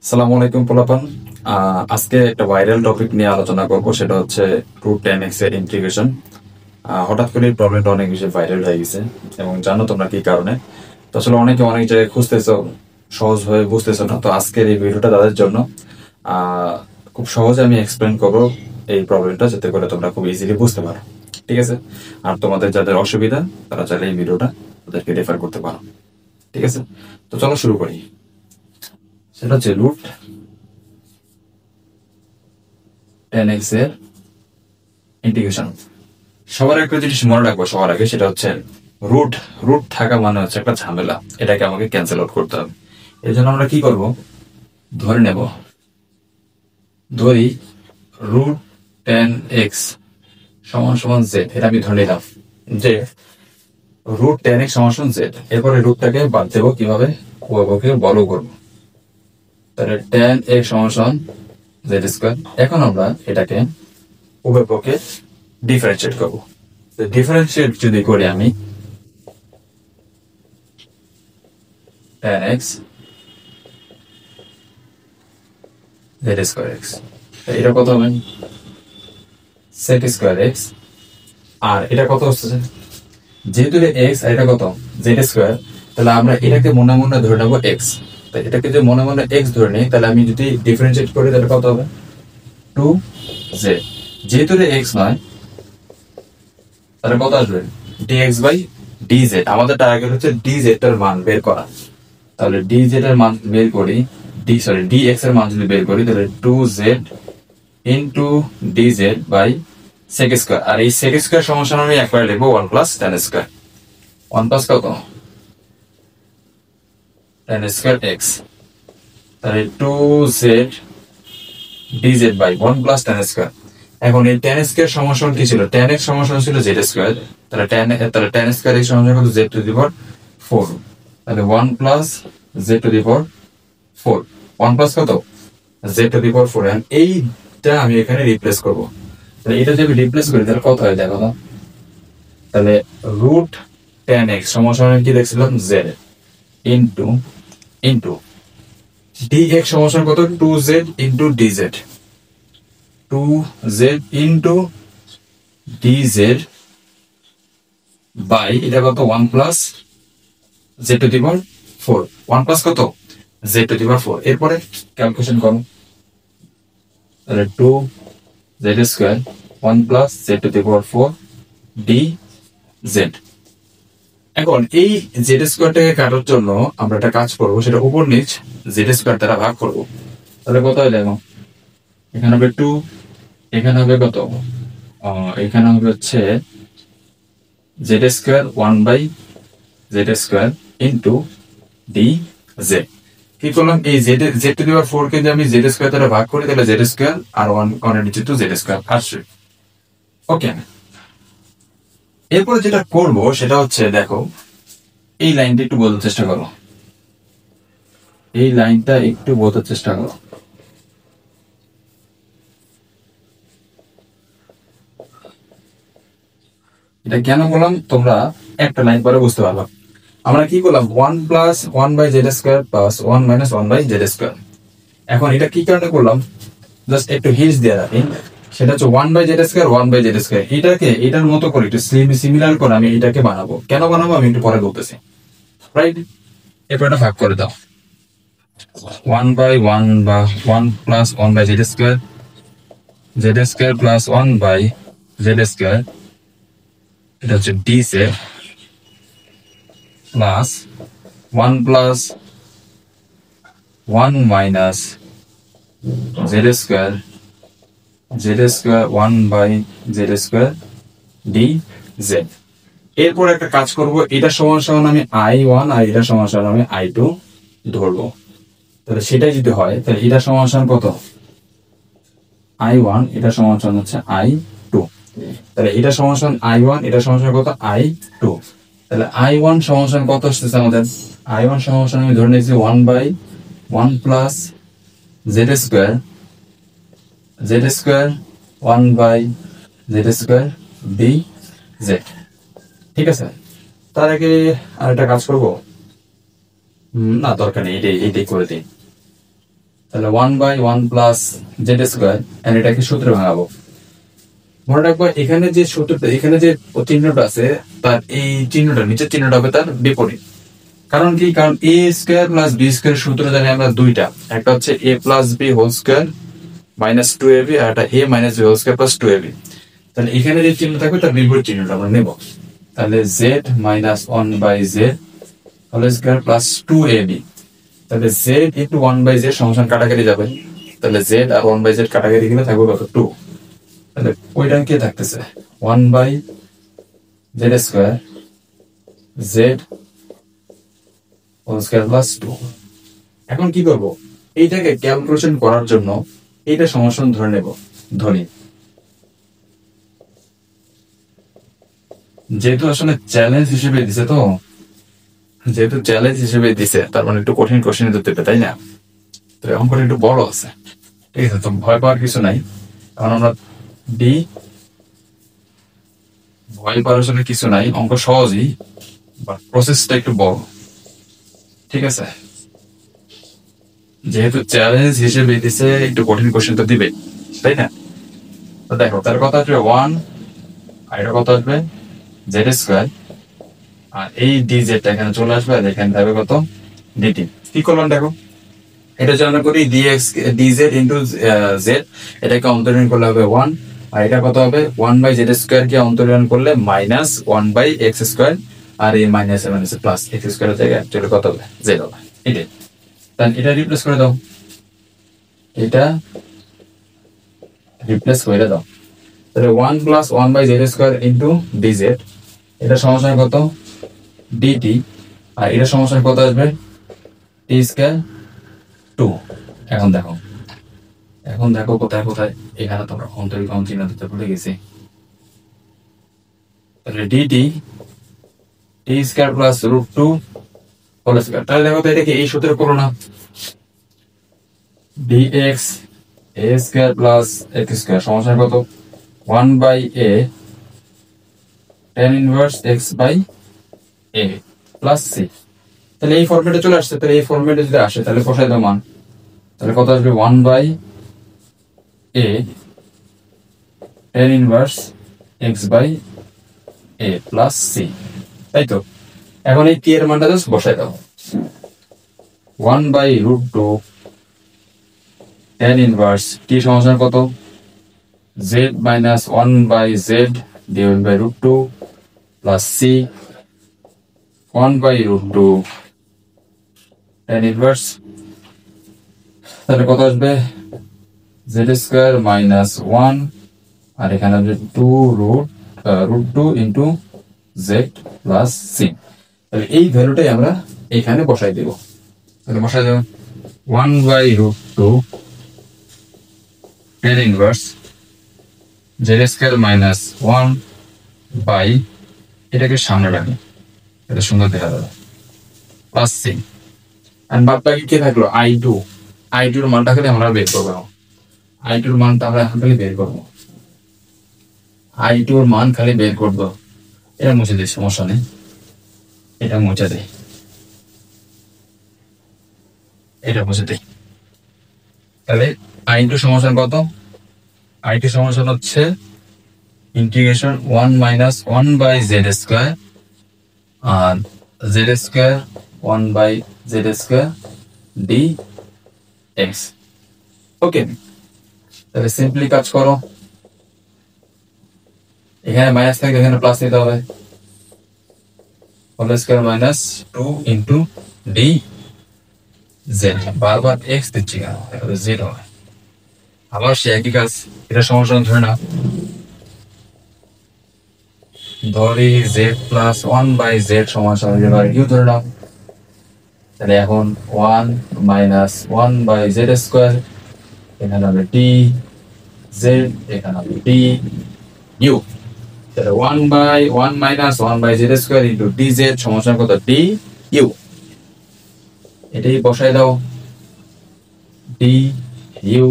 সালামু আলাইকুম পোলাপান। আজকে একটা ভাইরাল টপিক নিয়ে আলোচনা করব, সেটা হচ্ছে রুট টেন এক্স এর ইন্টিগ্রেশন। হঠাৎ করে এই প্রবলেমটা অনেক বেশি ভাইরাল হয়ে গেছে এবং জানো তোমরা কি কারণে। তো আসলে অনেকে অনেক জায়গায় খুঁজতেছো, সহজভাবে বুঝতেছো না। তো আজকের এই ভিডিওটা তাদের জন্য। আহ, খুব সহজে আমি এক্সপ্লেন করবো এই প্রবলেমটা, যাতে করে তোমরা খুব ইজিলি বুঝতে পারো। ঠিক আছে? আর তোমাদের যাদের অসুবিধা তারা চাইলে এই ভিডিওটা তাদেরকে রেফার করতে পারো। ঠিক আছে? তো চলো শুরু করি। সেটা হচ্ছে রুট টেন এক্স এর ইন্টিগ্রেশন। সবার একটা জিনিস মনে রাখবো সবার আগে, সেটা হচ্ছে রুট রুট থাকা মানে হচ্ছে একটা ঝামেলা। এটাকে আমাকে ক্যান্সেল আউট করতে হবে। এই জন্য আমরা কি করব, ধরে নেব, ধরি রুট টেন এক্স সমান সমান জেড। এটা আমি ধরে নিলাম যে রুট টেন এক্স সমান সমান জেড। এরপরে রুটটাকে বাদ দেবো কিভাবে, উভয়কে বড় করবো। তাহলে টেন এক্স সমান সমান জেড স্কোয়ার। এখন আমরা এটাকে উভয় পক্ষে ডিফারেন্সিয়েট করবো। ডিফারেন্সিয়েট যদি করি আমি, tan x z square x, এটা কত হবে, sec স্কোয়ার এক্স। আর এটা কত হচ্ছে, যেহেতু এক্স আর এটা কত z স্কোয়ার, তাহলে আমরা এটাকে মনে মনে ধরে নেবো এক্স। তাই এটাকে যদি মনে মনে এক্স ধরে নিই, তাহলে আমি যদি ডিফারেন্সিয়েট করি তাহলে কত হবে, টু জেড। যেহেতু এক্স নয়, তাহলে কত আসবে, ডিএক্স বাই ডিজেড। আমাদের টার্গেট হচ্ছে ডিজেড এর মান বের করা। তাহলে ডিজেড এর মান বের করি, ডিএক্স এর মান যদি বের করি, তাহলে two z into d z by sec square. আর এই সেক স্কোয়ার সমস্যা আমি একবারে লিখবো one plus ten square. One plus কত, টেন স্কোয়ার এক্স। তাহলে two z d z by one plus ten square. এখন এই টেন স্কোয়ার সমস্যা কি ছিল, টেন এক্স সমস্যা ছিল জেড স্কোয়ার। তাহলে টেন স্কোয়ার এক্স সমস্যা কত, z to the power four. তাহলে one plus z to the power four. One plus কত, z to the power four. এইটা আমি এখানে রিপ্লেস করবো। তাহলে এটা যদি রিপ্লেস করি তাহলে কত হয় দেখো তো। তাহলে রুট টেন এক্স সমস্যা কি দেখছিলাম, z into into d x সমস্যা কত, two z into d z. Two z into d z by এটা কত, one plus z to the power four. One plus কত, z to the power four. এরপরে calculation করো, তাহলে two z square one plus z to the power four d z. এখন এই Z স্কোয়ারটাকে কাটার জন্য আমরা একটা কাজ করবো, সেটা উপর নিচ জেড স্কোয়ার দ্বারা ভাগ করবো। তাহলে কত হয় দেখো, এখানে হবে টু, এখানে হবে কত, এখানে হবে হচ্ছে Z square one by Z square into D Z. কি করলাম, এই Z Z to the power four কে যদি আমি জেড স্কোয়ার দ্বারা ভাগ করি, তাহলে জেড স্কোয়ার আর ওয়ান ওয়ানের নিচে টু জেড স্কোয়ার আসছে। ওকে, এরপরে যেটা করবো সেটা হচ্ছে, দেখো এই লাইনটা একটু বোঝার চেষ্টা করো, এই লাইনটা একটু বোঝার চেষ্টা করো। এটা কেন বললাম তোমরা একটা লাইন পরে বুঝতে পারবা। আমরা কি করলাম, one plus one by Z square plus one minus one by Z square. এখন এটা কি কারণে করলাম, জাস্ট একটু হিন্টস দিয়ে রাখি। সেটা হচ্ছে one by Z square one by Z square, এটাকে এটার মতো করে একটু সিমিলার করে আমি এটাকে বানাবো। কেন বানাবো আমি একটু পরে বলতেছি, রাইট? এরপর এটা ভাগ করে দাও, ওয়ান বাই ওয়ান বা one plus one by Z square plus one by Z square, এটা হচ্ছে d z plus one plus one minus z square one by Z square d z. এরপর একটা কাজ করব, এটা সমান সমান আমি আই ওয়ান আর এটা সমান সমান আমি আই টু ধরবো। তাহলে সেটাই যদি হয়, তাহলে এটা সমান সমান কত, আই ওয়ান, এটা সমান সমান হচ্ছে আই টু। তাহলে এটা সমান সমান আই ওয়ান, এটা সমান সমান কত, আই টু। তাহলে আই ওয়ান সমান সমান কত আসতেছে আমাদের, আই ওয়ান সমান সমান আমি ধরে নিয়েছি one by one plus z square one by Z square d z. ঠিক আছে, তার আগে আর একটা কাজ করবো, না দরকার নেই, এইটাই করে দিই। তাহলে 1/1 প্লাস জেড স্কোয়ার, এটাকে সূত্রে ভাঙাবো। মনে রাখবো এখানে যে সূত্রটা, এখানে যে চিহ্নটা আছে তার এই চিহ্নটা, নিচের চিহ্নটা হবে তার বিপরীত। কারণ কি? কারণ a square plus b square সূত্র জানি আমরা দুইটা, একটা হচ্ছে a plus b whole square minus 2ab, আর একটা a minus b whole square plus 2ab। তাহলে এখানে যে চিহ্ন থাকবে তার বিপরীত চিহ্নটা আমরা নেব। তাহলে z minus 1/z whole square plus 2ab। তাহলে জেড ইন্টু 1/z সমান কাটাকাটি যাবে, তাহলে জেড আর 1/z কাটাকাটি গেলে থাকবে কত? 2। তাহলে ওইটা কি থাকতেছে? 1/z square z whole square plus 2। এখন কি করব? এইটাকে ক্যালকুলেশন করার জন্য এইটা সমান ধরে নেব, ধরি যেহেতু আসলে চ্যালেঞ্জ হিসেবে দিছে, তো যেহেতু চ্যালেঞ্জ হিসেবে দিছে তার মানে একটু কঠিন কোশ্চেন ধরতে হবে, তাই না? তো অঙ্কটা একটু বড় আছে, ঠিক আছে? তো ভয় পাওয়ার কিছু নাই, কারণ আমরা ডি ভয় পাওয়ার আসলে কিছু নাই, অঙ্ক সহজই, বাট প্রসেসটা একটু বড়, ঠিক আছে? যেহেতু চ্যালেঞ্জ হিসেবে দিছে একটু কঠিন কোশ্চেন তো দিবে, তাই না? তো দেখো তার কথা আসবে 1, আর এটা কত আসবে? জেড স্কোয়ার, আর এই ডি জেডটা এখানে চলে আসবে, আর এখানে থাকবে কত? ডিটি। কি করলাম দেখো, এটা যদি আমরা করি ডিএক্স ডিজেড ইন্টু জেড, এটাকে অন্তরীণ করলে হবে 1, আর এটা কত হবে? 1/z স্কোয়ার কে অন্তরীণ করলে মাইনাস 1/x স্কোয়ার, আর এই মাইনাস মাইনাস প্লাস এক্স স্কোয়ারের জায়গায় অ্যাকচুয়ালি কত হবে? জেড হবে। এটাই, তাহলে এটা রিপ্লেস করে দাও, এটা রিপ্লেস করে দাও। তাহলে 1 plus 1/z square into DZ, এটা সমান কত? ডিটি, আর এটা সমান কত আসবে? টি স্কোয়ার 2। এখন দেখো, কোথায় কোথায় এখানে তোমরা অন্তরীকরণ চিহ্ন দিতে ভুলে গেছি। তাহলে ডিটি টি স্কোয়ার প্লাস √2 হোল স্কোয়ার। তাহলে দেখো তো এটাকে এই সূত্রে করো না, dx a square plus x square সমান কত? 1/a tan inverse x/a plus c। তাহলে এই ফরম্যাটে চলে আসছে, তাহলে এই ফরম্যাটে যদি আসে তাহলে বসাই দাও মান, তাহলে কত আসবে? 1/a tan inverse x/a plus c, তাই তো? এখন এই t এর মানটা জাস্ট বসাই দাও, 1/√2 tan ইনভার্স t সমান কত? z minus 1/z divide by √2 প্লাস c 1/√2 tan ইনভার্স, তাহলে কত আসবে? z স্কোয়ার মাইনাস 1, আর এখানে আসবে 2√2 ইন্টু z প্লাস c। তাহলে এই ভ্যালুটাই আমরা এখানে বসাই দেব। তাহলে বসাই দেব 1/√2 tan inverse z square minus 1 by, এটাকে সামনে রাখি, এটা সুন্দর দেখা যাবে, প্লাস c। আর বাদ বাকি কে থাকলো? i2 এর মানটা খালি আমরা বের করবো, i2 এর মানটা আমরা এখন খালি বের করবো, i2 এর মান খালি বের করবো। এটা মুছে দিই, সমস্যা নেই, এটা মুছে দিই, এটা মুছে দিই। তাহলে i2 সমান কত? i2 সমান হচ্ছে ইন্টিগ্রেশন 1 মাইনাস 1/z স্কোয়ার, আর z square 1/z square dx। ওকে, তাহলে সিম্পলি কাজ করো, এখানে মাইনাস থাকলে এখানে প্লাস দিতে হবে, whole square minus 2 into D z. বারবার এক্স দিচ্ছি কেন? তাহলে জেড হবে। আবার সে একই কাজ, এটা সমান ধরে না, ধরি জেড প্লাস 1/z সমান ইউ ধরে নাও। তাহলে এখন 1 মাইনাস 1/z স্কোয়ার, এখানে হবে ডি জেড, এখানে হবে ডি ইউ। তাহলে 1/1 minus 1/z square into D z সমান কত? D u. এটাই বসাই দাও, ডি ইউ।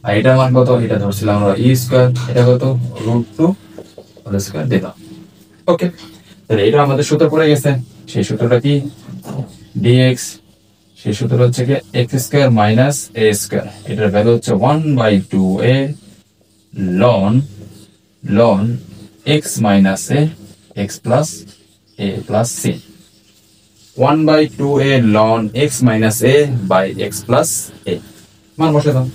আর এটার মান কত? এটা ধরছিলাম আমরা ই স্কোয়ার, এটা কত? √2 হোল স্কোয়ার দিলাম। ওকে, তাহলে এটা আমাদের সূত্র পড়ে গেছে। সেই সূত্রটা কি? dx সেই সূত্র হচ্ছে কি x square minus a square, এটার ভ্যালু হচ্ছে 1/2a ln ln x minus a x plus a plus c. 1/2a ln x minus a by x plus a মান বসে দাও।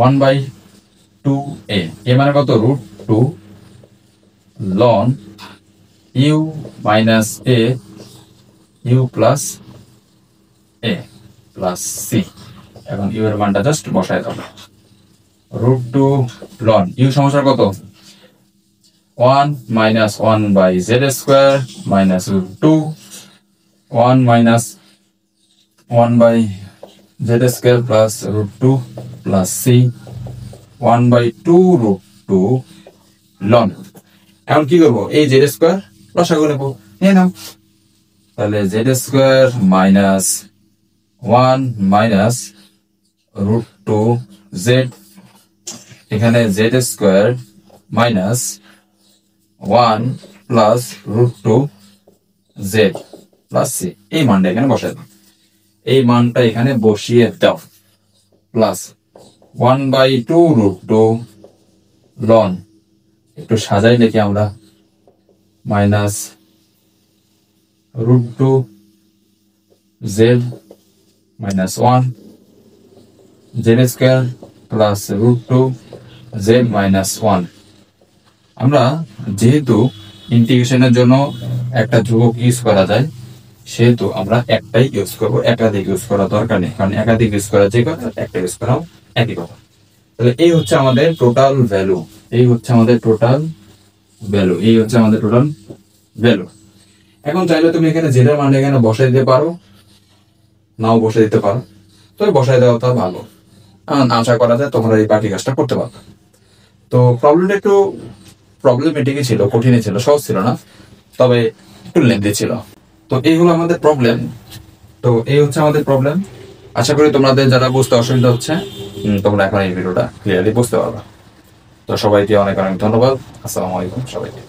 1/2a এ মানে কত √2 ln u minus a u plus a plus c। এখন u এর মানটা just বসায় দাও। √2 ln u সমস্যা কত 1 minus 1/z square minus √2 1 minus 1/z square plus √2 plus c 1/2 √2 ln। এখন কি করবো এই z স্কয়ার লসাগু নেব, নিয়ে নাও। তাহলে z square minus 1 minus √2 z, এখানে z square minus 1 plus √2 z plus c, এই মানটা এখানে বসাই দাও। এই মানটা এখানে বসিয়ে দাও প্লাস 1/2 √2 ln, একটু সাজাই লিখি আমরা, minus √2 z minus 1 z square plus √2 z minus 1। আমরা যেহেতু ইন্টিগ্রেশনের জন্য একটা ধ্রুবক ইউজ করা যায়, সেহেতু আমরা একটাই ইউজ করবো, একাধিক ইউজ করার দরকার নেই, কারণ একাধিক ইউজ করা যে কথা একটা ইউজ করাও একই কথা। তাহলে এই হচ্ছে আমাদের টোটাল ভ্যালু, এই হচ্ছে আমাদের টোটাল ভ্যালু, এই হচ্ছে আমাদের টোটাল ভ্যালু। এখন চাইলে তুমি এখানে জেড এর মান এখানে বসাই দিতে পারো, নাও বসাই দিতে পারো, তবে বসাই দেওয়া তো ভালো। আশা করা যায় তোমরা এই বাকি কাজটা করতে পারবে। তো প্রবলেমটা একটু প্রবলেমেটিকই ছিল, কঠিনই ছিল, সহজ ছিল না, তবে একটু লেন্থি ছিল। তো এই হলো আমাদের প্রবলেম, তো এই হচ্ছে আমাদের প্রবলেম। আশা করি তোমাদের যারা বুঝতে অসুবিধা হচ্ছে তোমরা এখন এই ভিডিওটা ক্লিয়ারলি বুঝতে পারবে। তো সবাইকে অনেক অনেক ধন্যবাদ। আসসালামু আলাইকুম সবাইকে।